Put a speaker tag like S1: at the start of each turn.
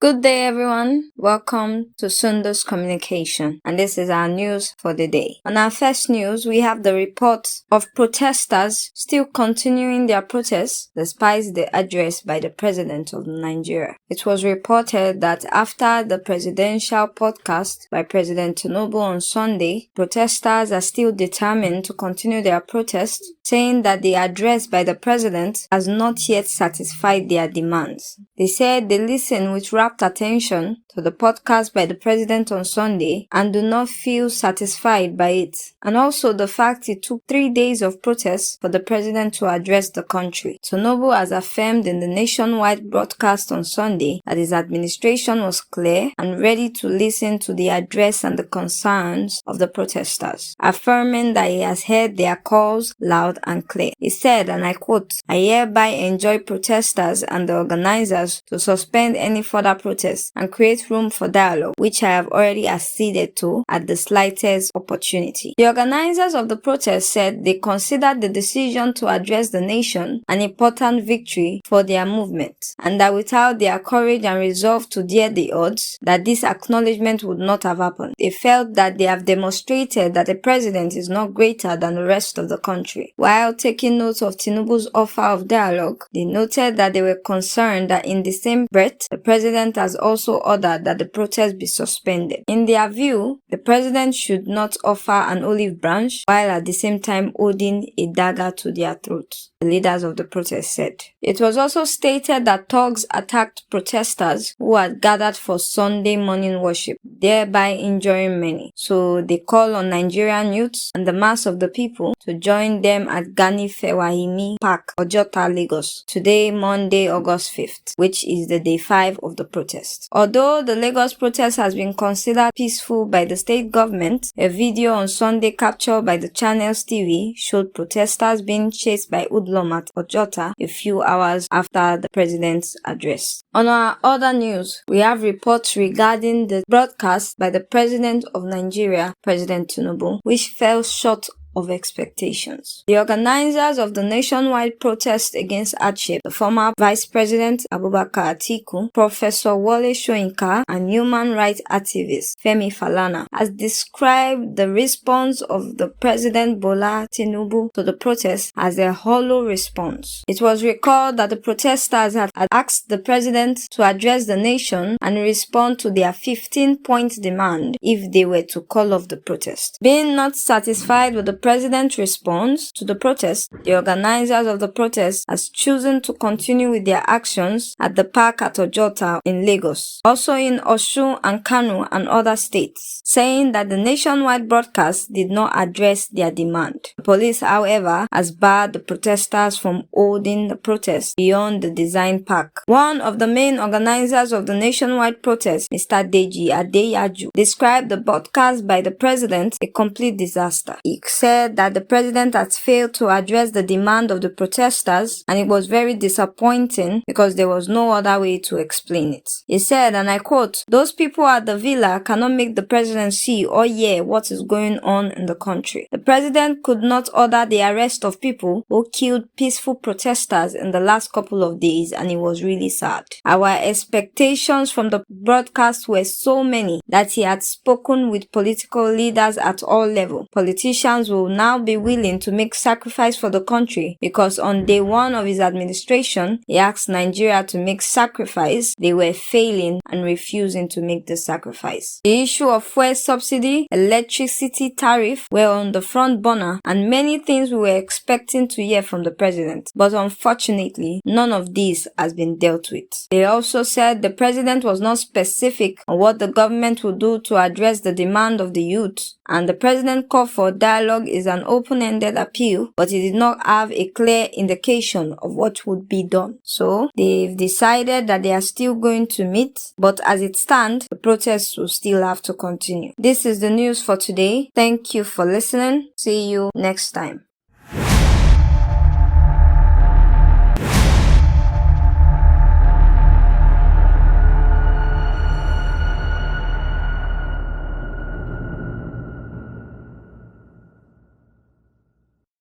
S1: Good day, everyone. Welcome to SUNDOS Communication, and this is our news for the day. On our first news, we have the report of protesters still continuing their protests despite the address by the President of Nigeria. It was reported that after the presidential podcast by President Tinubu on Sunday, protesters are still determined to continue their protest, saying that the address by the President has not yet satisfied their demands. They said they listened with rapt attention to the podcast by the President on Sunday and do not feel satisfied by it, and also the fact it took 3 days of protests for the President to address the country. Tinubu has affirmed in the nationwide broadcast on Sunday that his administration was clear and ready to listen to the address and the concerns of the protesters, affirming that he has heard their calls loud and clear. He said, and I quote, "I hereby enjoin protesters and the organizers to suspend any further protests and create room for dialogue, which I have already acceded to at the slightest opportunity." The organizers of the protest said they considered the decision to address the nation an important victory for their movement, and that without their courage and resolve to dare the odds, that this acknowledgement would not have happened. They felt that they have demonstrated that the president is not greater than the rest of the country. While taking note of Tinubu's offer of dialogue, they noted that they were concerned that in the same breath, the president has also ordered that the protest be suspended. In their view, the president should not offer an olive branch while at the same time holding a dagger to their throats, the leaders of the protest said. It was also stated that thugs attacked protesters who had gathered for Sunday morning worship, thereby injuring many. So they call on Nigerian youths and the mass of the people to join them at Gani Fewahimi Park, Ojota, Lagos, today, Monday, August 5th, which is the day 5 of the protest. Although the Lagos protest has been considered peaceful by the state government, a video on Sunday captured by the Channels TV showed protesters being chased by hoodlums at Ojota a few hours after the president's address. On our other news, we have reports regarding the broadcast by the President of Nigeria, President Tinubu, which fell short of expectations. The organizers of the nationwide protest against hardship, the former Vice President Abubakar Atiku, Professor Wole Soyinka, and human rights activist Femi Falana, has described the response of the President Bola Tinubu to the protest as a hollow response. It was recalled that the protesters had asked the president to address the nation and respond to their 15-point demand if they were to call off the protest. Being not satisfied with the president's response to the protest, the organizers of the protest has chosen to continue with their actions at the park at Ojota in Lagos, also in Osun and Kano and other states, saying that the nationwide broadcast did not address their demand. The police, however, has barred the protesters from holding the protest beyond the design park. One of the main organizers of the nationwide protest, Mr. Deji Adeyaju, described the broadcast by the president a complete disaster. He said that the president has failed to address the demand of the protesters, and it was very disappointing because there was no other way to explain it. He said, and I quote, "Those people at the villa cannot make the president see or hear what is going on in the country. The president could not order the arrest of people who killed peaceful protesters in the last couple of days, and it was really sad. Our expectations from the broadcast were so many that he had spoken with political leaders at all levels. Politicians will now be willing to make sacrifice for the country because on day 1 of his administration, he asked Nigeria to make sacrifice. They were failing and refusing to make the sacrifice. The issue of fuel subsidy, electricity tariff were on the front burner, and many things we were expecting to hear from the president. But unfortunately, none of these has been dealt with." They also said the president was not specific on what the government would do to address the demand of the youth, and the president called for dialogue is an open-ended appeal, but he did not have a clear indication of what would be done. So they've decided that they are still going to meet, but as it stands, the protests will still have to continue. This is the news for today. Thank you for listening. See you next time.